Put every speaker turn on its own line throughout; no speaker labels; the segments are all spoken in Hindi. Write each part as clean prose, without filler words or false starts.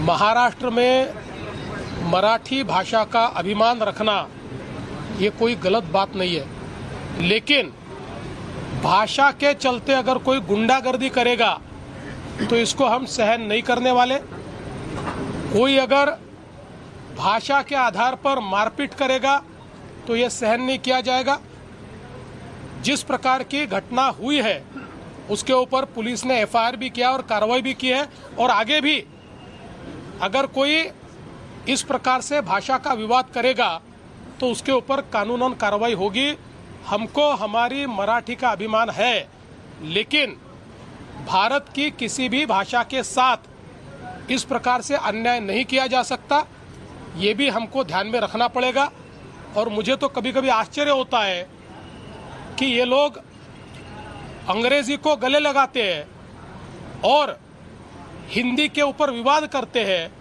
महाराष्ट्र में मराठी भाषा का अभिमान रखना ये कोई गलत बात नहीं है, लेकिन भाषा के चलते अगर कोई गुंडागर्दी करेगा तो इसको हम सहन नहीं करने वाले। कोई अगर भाषा के आधार पर मारपीट करेगा तो ये सहन नहीं किया जाएगा। जिस प्रकार की घटना हुई है उसके ऊपर पुलिस ने एफआईआर भी किया और कार्रवाई भी की है, और आगे भी अगर कोई इस प्रकार से भाषा का विवाद करेगा तो उसके ऊपर कानूनन कार्रवाई होगी। हमको हमारी मराठी का अभिमान है, लेकिन भारत की किसी भी भाषा के साथ इस प्रकार से अन्याय नहीं किया जा सकता, ये भी हमको ध्यान में रखना पड़ेगा। और मुझे तो कभी कभी आश्चर्य होता है कि ये लोग अंग्रेजी को गले लगाते हैं और हिंदी के ऊपर विवाद करते हैं।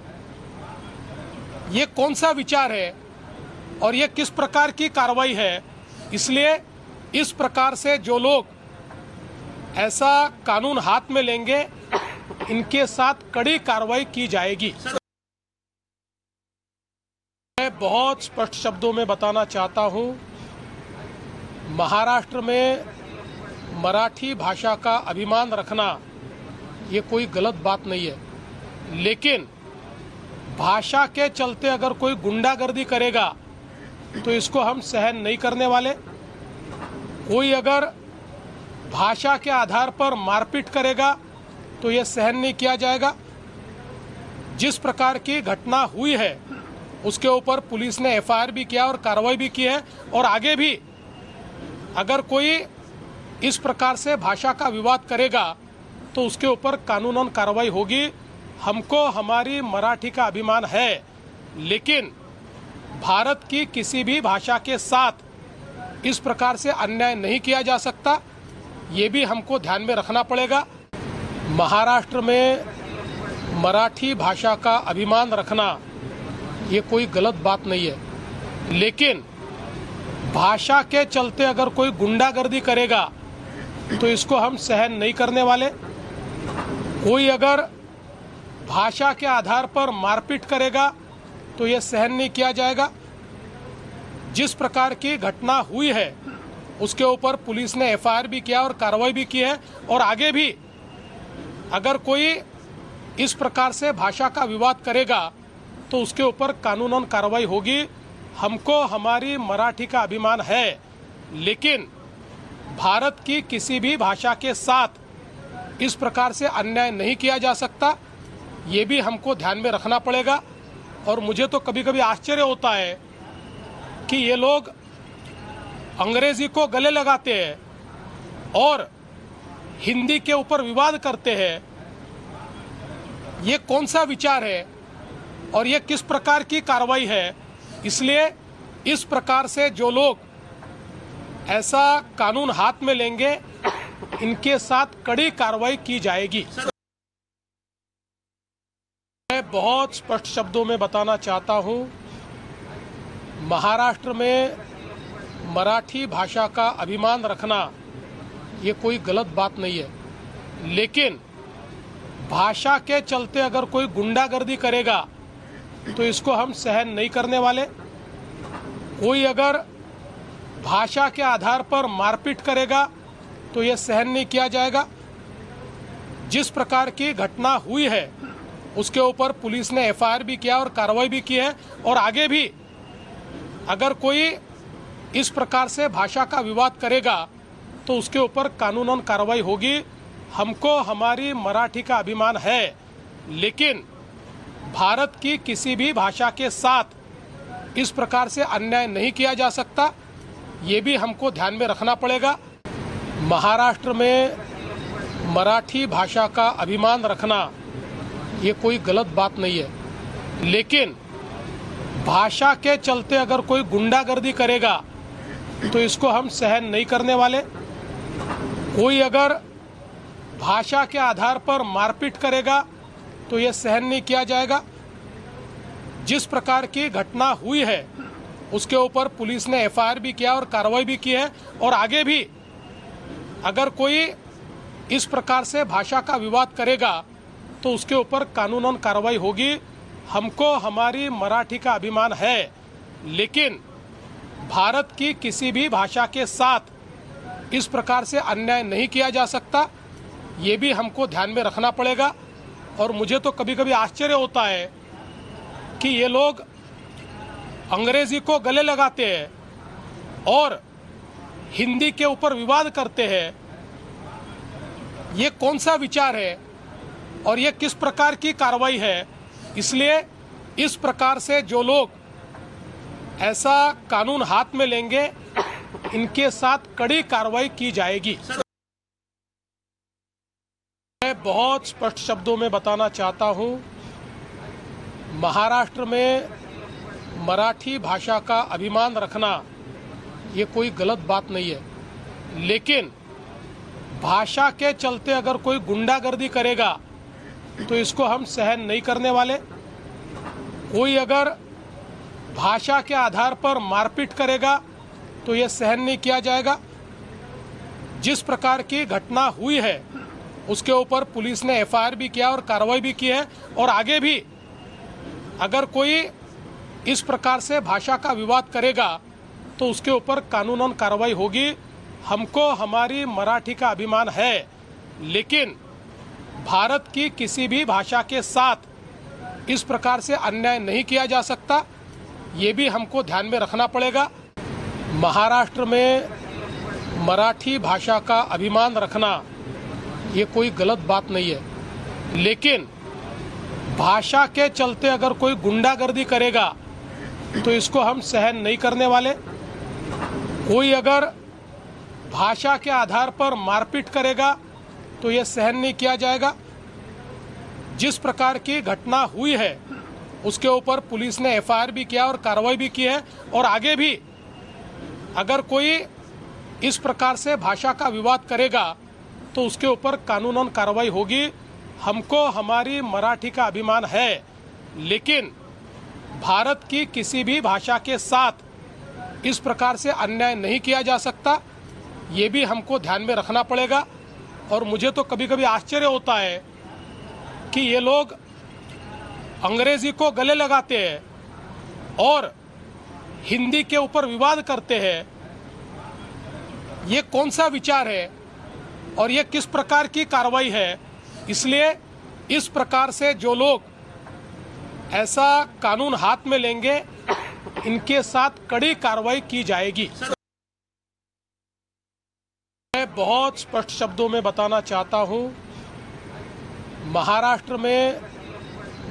ये कौन सा विचार है और ये किस प्रकार की कार्रवाई है? इसलिए इस प्रकार से जो लोग ऐसा कानून हाथ में लेंगे इनके साथ कड़ी कार्रवाई की जाएगी। मैं बहुत स्पष्ट शब्दों में बताना चाहता हूं, महाराष्ट्र में मराठी भाषा का अभिमान रखना ये कोई गलत बात नहीं है, लेकिन भाषा के चलते अगर कोई गुंडागर्दी करेगा तो इसको हम सहन नहीं करने वाले। कोई अगर भाषा के आधार पर मारपीट करेगा तो ये सहन नहीं किया जाएगा। जिस प्रकार की घटना हुई है उसके ऊपर पुलिस ने एफआईआर भी किया और कार्रवाई भी की है, और आगे भी अगर कोई इस प्रकार से भाषा का विवाद करेगा तो उसके ऊपर कानूनन कार्रवाई होगी। हमको हमारी मराठी का अभिमान है, लेकिन भारत की किसी भी भाषा के साथ इस प्रकार से अन्याय नहीं किया जा सकता, ये भी हमको ध्यान में रखना पड़ेगा। महाराष्ट्र में मराठी भाषा का अभिमान रखना ये कोई गलत बात नहीं है, लेकिन भाषा के चलते अगर कोई गुंडागर्दी करेगा तो इसको हम सहन नहीं करने वाले। कोई अगर भाषा के आधार पर मारपीट करेगा तो ये सहन नहीं किया जाएगा। जिस प्रकार की घटना हुई है उसके ऊपर पुलिस ने एफआईआर भी किया और कार्रवाई भी की है, और आगे भी अगर कोई इस प्रकार से भाषा का विवाद करेगा तो उसके ऊपर कानूनन कार्रवाई होगी। हमको हमारी मराठी का अभिमान है, लेकिन भारत की किसी भी भाषा के साथ इस प्रकार से अन्याय नहीं किया जा सकता, ये भी हमको ध्यान में रखना पड़ेगा। और मुझे तो कभी कभी आश्चर्य होता है कि ये लोग अंग्रेजी को गले लगाते हैं और हिंदी के ऊपर विवाद करते हैं। ये कौन सा विचार है और ये किस प्रकार की कार्रवाई है? इसलिए इस प्रकार से जो लोग ऐसा कानून हाथ में लेंगे इनके साथ कड़ी कार्रवाई की जाएगी। मैं बहुत स्पष्ट शब्दों में बताना चाहता हूं, महाराष्ट्र में मराठी भाषा का अभिमान रखना ये कोई गलत बात नहीं है, लेकिन भाषा के चलते अगर कोई गुंडागर्दी करेगा तो इसको हम सहन नहीं करने वाले। कोई अगर भाषा के आधार पर मारपीट करेगा तो ये सहन नहीं किया जाएगा। जिस प्रकार की घटना हुई है उसके ऊपर पुलिस ने एफआईआर भी किया और कार्रवाई भी की है, और आगे भी अगर कोई इस प्रकार से भाषा का विवाद करेगा तो उसके ऊपर कानूनन कार्रवाई होगी। हमको हमारी मराठी का अभिमान है, लेकिन भारत की किसी भी भाषा के साथ इस प्रकार से अन्याय नहीं किया जा सकता, ये भी हमको ध्यान में रखना पड़ेगा। महाराष्ट्र में मराठी भाषा का अभिमान रखना ये कोई गलत बात नहीं है, लेकिन भाषा के चलते अगर कोई गुंडागर्दी करेगा तो इसको हम सहन नहीं करने वाले। कोई अगर भाषा के आधार पर मारपीट करेगा तो ये सहन नहीं किया जाएगा। जिस प्रकार की घटना हुई है उसके ऊपर पुलिस ने एफआईआर भी किया और कार्रवाई भी की है, और आगे भी अगर कोई इस प्रकार से भाषा का विवाद करेगा तो उसके ऊपर कानूनन कार्रवाई होगी। हमको हमारी मराठी का अभिमान है, लेकिन भारत की किसी भी भाषा के साथ इस प्रकार से अन्याय नहीं किया जा सकता। ये भी हमको ध्यान में रखना पड़ेगा। और मुझे तो कभी कभी आश्चर्य होता है कि ये लोग अंग्रेजी को गले लगाते हैं और हिंदी के ऊपर विवाद करते हैं। ये कौन सा विचार है और ये किस प्रकार की कार्रवाई है? इसलिए इस प्रकार से जो लोग ऐसा कानून हाथ में लेंगे, इनके साथ कड़ी कार्रवाई की जाएगी। मैं बहुत स्पष्ट शब्दों में बताना चाहता हूं, महाराष्ट्र में मराठी भाषा का अभिमान रखना ये कोई गलत बात नहीं है, लेकिन भाषा के चलते अगर कोई गुंडागर्दी करेगा तो इसको हम सहन नहीं करने वाले। कोई अगर भाषा के आधार पर मारपीट करेगा तो ये सहन नहीं किया जाएगा। जिस प्रकार की घटना हुई है उसके ऊपर पुलिस ने एफआईआर भी किया और कार्रवाई भी की है, और आगे भी अगर कोई इस प्रकार से भाषा का विवाद करेगा तो उसके ऊपर कानूनन कार्रवाई होगी। हमको हमारी मराठी का अभिमान है, लेकिन भारत की किसी भी भाषा के साथ इस प्रकार से अन्याय नहीं किया जा सकता। ये भी हमको ध्यान में रखना पड़ेगा। महाराष्ट्र में मराठी भाषा का अभिमान रखना ये कोई गलत बात नहीं है, लेकिन भाषा के चलते अगर कोई गुंडागर्दी करेगा तो इसको हम सहन नहीं करने वाले। कोई अगर भाषा के आधार पर मारपीट करेगा तो ये सहन नहीं किया जाएगा। जिस प्रकार की घटना हुई है उसके ऊपर पुलिस ने एफआईआर भी किया और कार्रवाई भी की है, और आगे भी अगर कोई इस प्रकार से भाषा का विवाद करेगा तो उसके ऊपर कानूनन कार्रवाई होगी। हमको हमारी मराठी का अभिमान है, लेकिन भारत की किसी भी भाषा के साथ इस प्रकार से अन्याय नहीं किया जा सकता। ये भी हमको ध्यान में रखना पड़ेगा। और मुझे तो कभी कभी आश्चर्य होता है कि ये लोग अंग्रेजी को गले लगाते हैं और हिंदी के ऊपर विवाद करते हैं। ये कौन सा विचार है और ये किस प्रकार की कार्रवाई है? इसलिए इस प्रकार से जो लोग ऐसा कानून हाथ में लेंगे, इनके साथ कड़ी कार्रवाई की जाएगी। मैं बहुत स्पष्ट शब्दों में बताना चाहता हूं, महाराष्ट्र में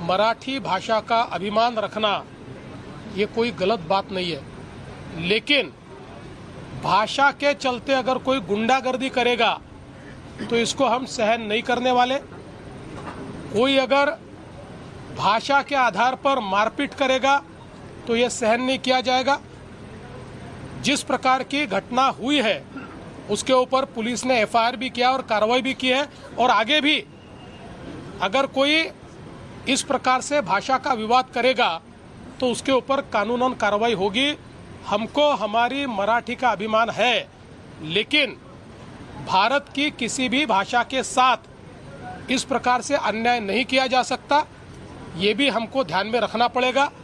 मराठी भाषा का अभिमान रखना ये कोई गलत बात नहीं है, लेकिन भाषा के चलते अगर कोई गुंडागर्दी करेगा तो इसको हम सहन नहीं करने वाले। कोई अगर भाषा के आधार पर मारपीट करेगा तो ये सहन नहीं किया जाएगा। जिस प्रकार की घटना हुई है उसके ऊपर पुलिस ने एफआईआर भी किया और कार्रवाई भी की है, और आगे भी अगर कोई इस प्रकार से भाषा का विवाद करेगा तो उसके ऊपर कानूनन कार्रवाई होगी। हमको हमारी मराठी का अभिमान है, लेकिन भारत की किसी भी भाषा के साथ इस प्रकार से अन्याय नहीं किया जा सकता। ये भी हमको ध्यान में रखना पड़ेगा।